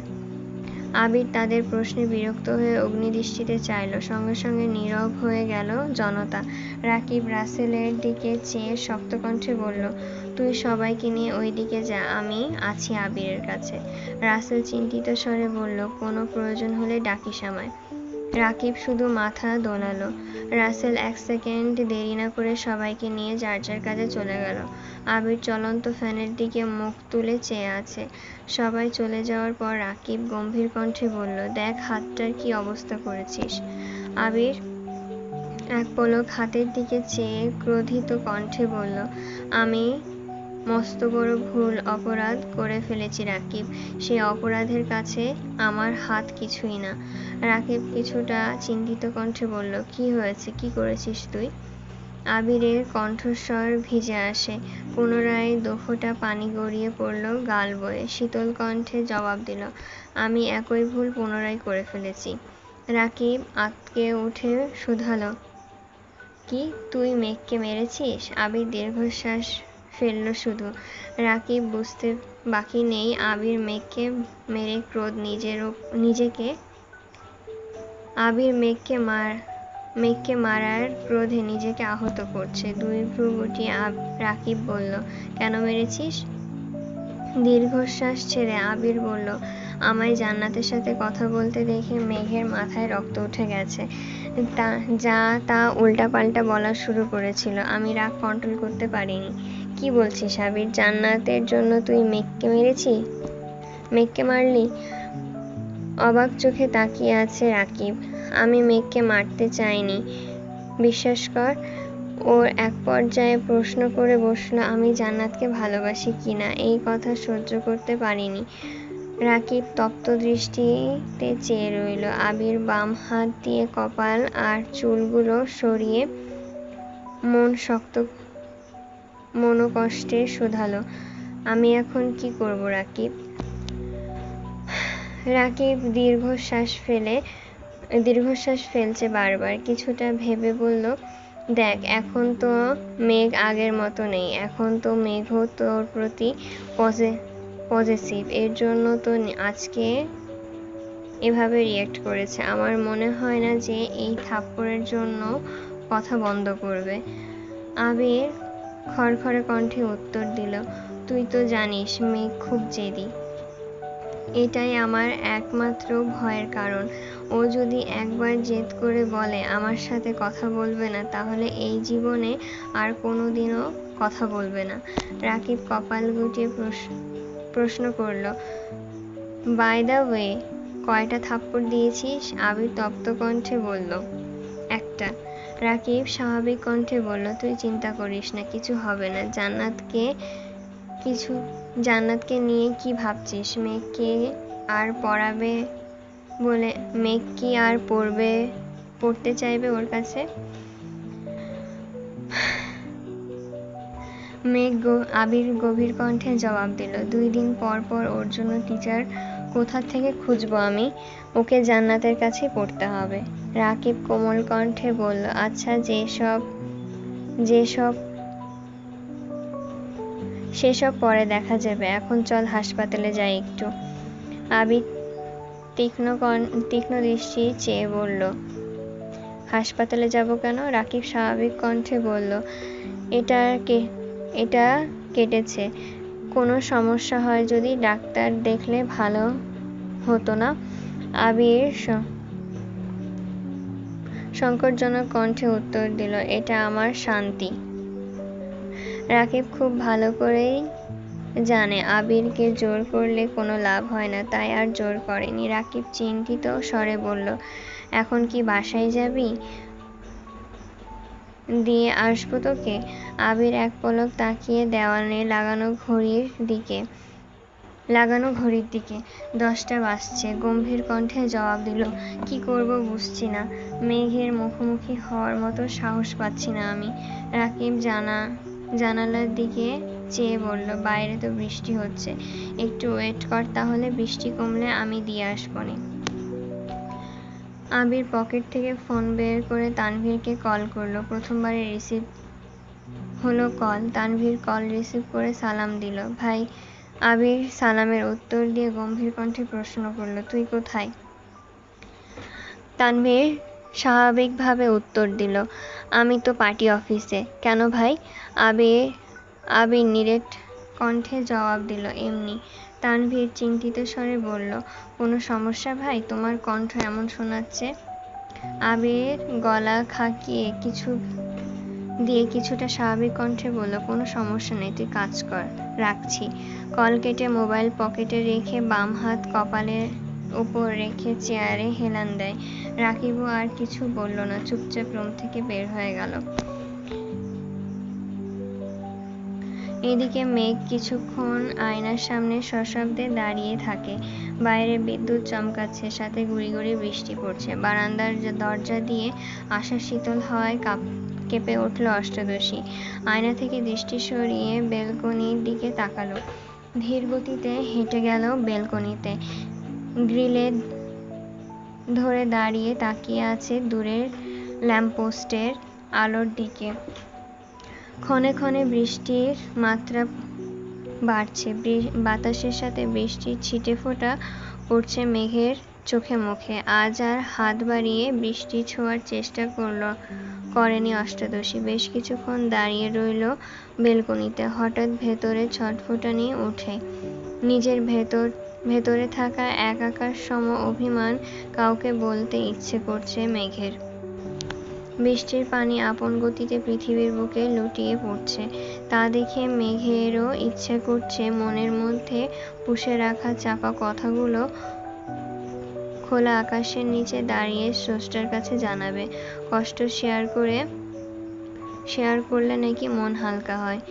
আবির তাদের প্রশ্নে বিরক্ত হয়ে অগ্নিদৃষ্টিতে চাইল। সঙ্গে সঙ্গে নীরব হয়ে গেল জনতা। রাকিব রাসেলের দিকে চেয়ে শক্ত কণ্ঠে বলল, তুই সবাইকে নিয়ে ওই দিকে যা, আমি আছি আবিরের কাছে। রাসেল চিন্তিত স্বরে বলল, কোনো প্রয়োজন হলে ডাকিস আমায়। রাকিব শুধু মাথা দোলালো। রাসেল এক সেকেন্ড দেরি না করে সবাইকে নিয়ে যার যার কাজে চলে গেল। আবির চলন্ত ফ্যানের দিকে মুখ তুলে চেয়ে আছে। সবাই চলে যাওয়ার পর রাকিব গম্ভীর কণ্ঠে বলল, দেখ হাতটার কি অবস্থা করেছিস। আবির এক পলক হাতের দিকে চেয়ে ক্রোধিত কণ্ঠে বলল, আমি মস্ত বড় ভুল অপরাধ করে ফেলেছি রাকিব। সেই অপরাধের কাছে আমার হাত কিছুই না। রাকিব কিছুটা চিন্তিত কণ্ঠে বলল, কি হয়েছে? কি করেছিস তুই? আবিরের কণ্ঠস্বর ভিজে আসে। পুনরায় দোফোঁটা পানি গড়িয়ে পড়ল গাল বয়ে। শীতল কণ্ঠে জবাব দিল, আমি একই ভুল পুনরায় করে ফেলেছি। রাকিব আঁতকে উঠে শুধালো, কি তুই মেঘকে মেরেছিস? আবির দীর্ঘশ্বাস ফেলল শুধু। রাকিব বুঝতে বাকি নেই আবির মেঘকে মেরে ক্রোধ মেঘকে মারার ক্রোধে নিজেকে আহত করছে। দুই ভ্রু গুটিয়ে রাকিব বলল, কেন মেরেছিস? দীর্ঘশ্বাস ছেড়ে আবির বলল, আমায় জান্নাতের সাথে কথা বলতে দেখে মেঘের মাথায় রক্ত উঠে গেছে। তা উল্টাপাল্টা বলা শুরু করেছিল। আমি রাগ কন্ট্রোল করতে পারিনি। কি বলছিস আবির? জান্নাতের জন্য তুই মেঘকে মারলি? অবাক চোখে তাকিয়ে আছে রাকিব। আমি মেঘকে মারতে চাইনি, বিশ্বাস কর। ওর এক পর্যায়ে প্রশ্ন করে বসল, আমি জান্নাতকে ভালোবাসি কিনা। এই কথা সহ্য করতে পারিনি। রাকিব তপ্ত দৃষ্টিতে চেয়ে রইল। আবির বাম হাত দিয়ে কপাল আর চুলগুলো সরিয়ে মনোকষ্টে শুধালো, আমি এখন কি করব রাকিব? রাকিব দীর্ঘশ্বাস ফেলছে বারবার। কিছুটা ভেবে বলল, দেখ, এখন তো মেঘ আগের মতো নেই। এখন তো মেঘও তোর প্রতি পজেসিভ। এর জন্য তো আজকে এভাবে রিয়্যাক্ট করেছে। আমার মনে হয় না যে এই থাপ্পড়ের জন্য কথা বন্ধ করবে। আবির খড়খড়ে কণ্ঠে উত্তর দিল, তুই তো জানিস মেঘ খুব জেদি। এটাই আমার একমাত্র ভয়ের কারণ। ও যদি একবার জেদ করে বলে আমার সাথে কথা বলবে না, তাহলে এই জীবনে আর কোনোদিনও কথা বলবে না। রাকিব কপাল গুটিয়ে প্রশ্ন করল, বাই দ্য ওয়ে, কয়টা থাপ্পড় দিয়েছিস? আবির তপ্ত কণ্ঠে বলল, একটা। রাকিব স্বাভাবিক কণ্ঠে বলল, তুই চিন্তা করিস না, কিছু হবে না। জান্নাতকে নিয়ে কি ভাবছিস? মেঘ কি আর পড়তে চাইবে ওর কাছে? আবির গভীর কণ্ঠে জবাব দিল, 2 দিন পর পর ওর জন্য টিচার কোথা থেকে খুঁজবো আমি? ওকে জান্নাতের কাছে পড়তে হবে। রাকিব কোমল কণ্ঠে বলল, আচ্ছা, সেসব পরে দেখা যাবে। এখন চল হাসপাতালে যাই একটু। আবির তীক্ষ্ণ দৃষ্টি চেয়ে বলল, হাসপাতালে যাব কেন? রাকিব স্বাভাবিক কণ্ঠে বলল, এটা কেটেছে। কোনো সমস্যা হয় যদি? ডাক্তার দেখলে ভালো হতো না? আবির সংকটজনক কণ্ঠে উত্তর দিল, এটা আমার শান্তি। রাকিব খুব ভালো করেই জানে আবিরকে জোর করলে কোনো লাভ হয় না, তাই আর জোর করেনি। রাকিব চিন্তিত স্বরে বলল, এখন কি বাসায় যাবি? দিয়ে আসবো তোকে। আবির এক পলক তাকিয়ে দেওয়ালে লাগানো ঘড়ির দিকে। 10টা বাজছে। গম্ভীর কণ্ঠে জবাব দিল, কি করব বুঝছি না। মেঘের মুখোমুখি হওয়ার মতো সাহস পাচ্ছি না আমি। রাকিব জানালার দিকে চেয়ে বলল, বাইরে তো বৃষ্টি হচ্ছে। একটু ওয়েট কর তাহলে, বৃষ্টি কমলে আমি দিয়ে আসবনি। আবির পকেট থেকে ফোন বের করে তানভীরকে কল করল। প্রথমবারে রিসিভ হলো কল। তানভীর কল রিসিভ করে সালাম দিল। ভাই। আবির সালামের উত্তর দিয়ে গম্ভীর কণ্ঠে প্রশ্ন করল, তুই কোথায়? তানভীর স্বাভাবিকভাবে উত্তর দিল, আমি তো পার্টি অফিসে। কেন ভাই? আবির নিরেট কণ্ঠে জবাব দিল, এমনি। তানভীর চিন্তিত স্বরে বলল, কোনো সমস্যা ভাই? তোমার কণ্ঠ এমন শোনাচ্ছে। আবির গলা খাকিয়ে কিছুটা স্বাভাবিক কণ্ঠে বলল, কোনো সমস্যা নেই, তুই কাজ কর, রাখছি। কল কেটে মোবাইল পকেটে রেখে বাম হাত কপালের উপর রেখে চেয়ারে হেলান দেয়। রাকিবও আর কিছু বলল না, চুপচাপ রুম থেকে বের হয়ে গেল। এদিকে মেঘ কিছুক্ষণ আয়নার সামনে সশব্দে দাঁড়িয়ে থাকে। বাইরে বিদ্যুৎ চমকাচ্ছে, সাথে গুঁড়ি গুঁড়ি বৃষ্টি পড়ছে। বারান্দার দরজা দিয়ে আসা শীতল হাওয়ায় কেঁপে উঠল অষ্টাদশী। আয়না থেকে দৃষ্টি সরিয়ে বেলকনির দিকে তাকালো। ধীর গতিতে হেঁটে গেল বেলকনিতে। গ্রিলে ধরে দাঁড়িয়ে তাকিয়ে আছে দূরের ল্যাম্পপোস্টের আলোর দিকে। ক্ষণে ক্ষণে বৃষ্টির মাত্রা বাড়ছে। বাতাসের সাথে বৃষ্টির ছিটেফোঁটা পড়ছে মেঘের চোখে মুখে। আজ আর হাত বাড়িয়ে বৃষ্টি ছোঁয়ার চেষ্টা করেনি অষ্টাদশী। বেশ কিছুক্ষণ দাঁড়িয়ে রইল বেলকনিতে। হঠাৎ ভেতরে ছটফটানি ওঠে। নিজের ভেতরে থাকা একাকার সম অভিমান কাউকে বলতে ইচ্ছে করছে মেঘের। বৃষ্টির পানি আপন গতিতে পৃথিবীর বুকে লুটিয়ে পড়ছে। তা দেখে মেঘেরও ইচ্ছে করছে মনের মধ্যে পুষে রাখা চাপা কথাগুলো খোলা আকাশের নিচে দাঁড়িয়ে স্রষ্টার কাছে জানাবে। কষ্ট শেয়ার করলে নাকি মন হালকা হয়।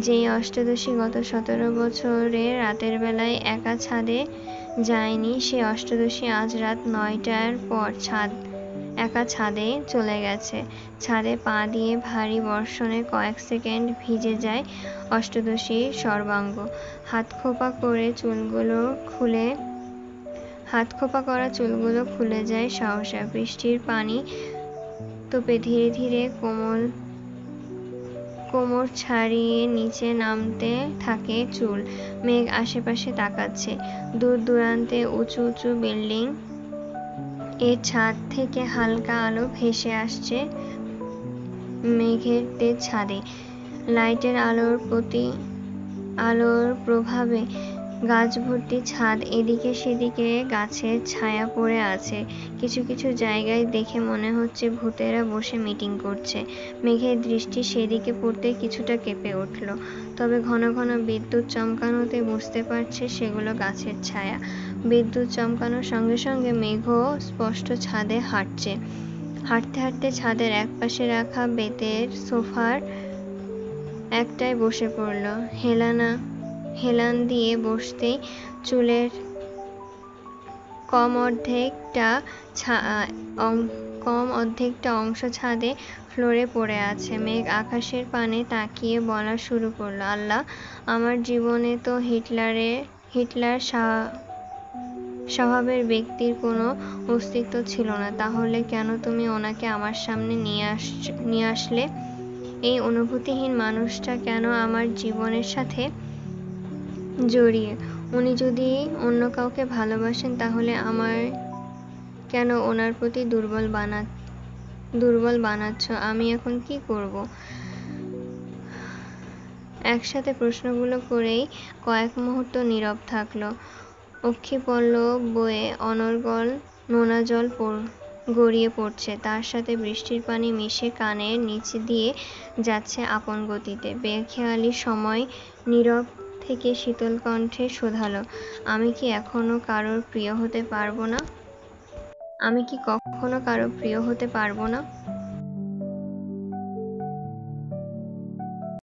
যেই অষ্টাদশী গত 17 বছরে রাতের বেলায় একা ছাদে যায়নি, সে অষ্টাদশী আজ রাত 9টার পর একা ছাদে চলে গেছে। ছাদে পা দিয়ে ভারী বর্ষণে কয়েক সেকেন্ড ভিজে যায় অষ্টাদশীর সর্বাঙ্গ। হাত খোপা করে চুলগুলো খুলে হাত খোপা করা চুলগুলো খুলে যায় সহসা। বৃষ্টির পানি তোপে ধীরে ধীরে কোমর ছাড়িয়ে নিচে নামতে থাকে চুল। মেঘ আশেপাশে তাকাচ্ছে। দূর দূরান্তে উঁচু উঁচু বিল্ডিং এর ছাদ থেকে হালকা আলো ভেসে আসছে মেঘের তেজ ছাদে। লাইটের আলোর প্রভাবে গাছ ভর্তি ছাদ। এদিকে সেদিকে গাছের ছায়া পড়ে আছে। কিছু কিছু জায়গায় দেখে মনে হচ্ছে ভূতেরা বসে মিটিং করছে। মেঘের দৃষ্টি সেদিকে পড়তে কিছুটা কেঁপে উঠল। তবে ঘন ঘন বিদ্যুৎ চমকানোতে বুঝতে পারছে সেগুলো গাছের ছায়া। বিদ্যুৎ চমকানোর সঙ্গে সঙ্গে মেঘও স্পষ্ট ছাদে হাঁটছে। হাঁটতে হাঁটতে ছাদের একপাশে রাখা বেতের সোফার একটায় বসে পড়ল। হেলান দিয়ে বসতেই চুলের কম অর্ধেকটা অংশ ছাদে ফ্লোরে পড়ে আছে। মেঘ আকাশের পানে তাকিয়ে বলা শুরু করলো, আল্লাহ, আমার জীবনে তো হিটলার স্বভাবের ব্যক্তির কোনো অস্তিত্ব ছিল না। তাহলে কেন তুমি ওনাকে আমার সামনে নিয়ে আসলে? এই অনুভূতিহীন মানুষটা কেন আমার জীবনের সাথে জড়িয়ে? উনি যদি অন্য কাউকে ভালোবাসেন তাহলে আমার কেন ওনার প্রতি দুর্বল বানাচ্ছ? আমি এখন কি করব? একসাথে প্রশ্নগুলো করেই কয়েক মুহূর্ত নীরব থাকলো। অক্ষিপল্লব বয়ে অনর্গল নোনা জল গড়িয়ে পড়ছে। তার সাথে বৃষ্টির পানি মিশে কানের নিচ দিয়ে যাচ্ছে আপন গতিতে। বেখেয়ালি সময় নীরব থেকে শীতল কণ্ঠে শোধালো, আমি কি এখনো কারোর প্রিয় হতে পারবো না? আমি কি কখনো কারো প্রিয় হতে পারবো না?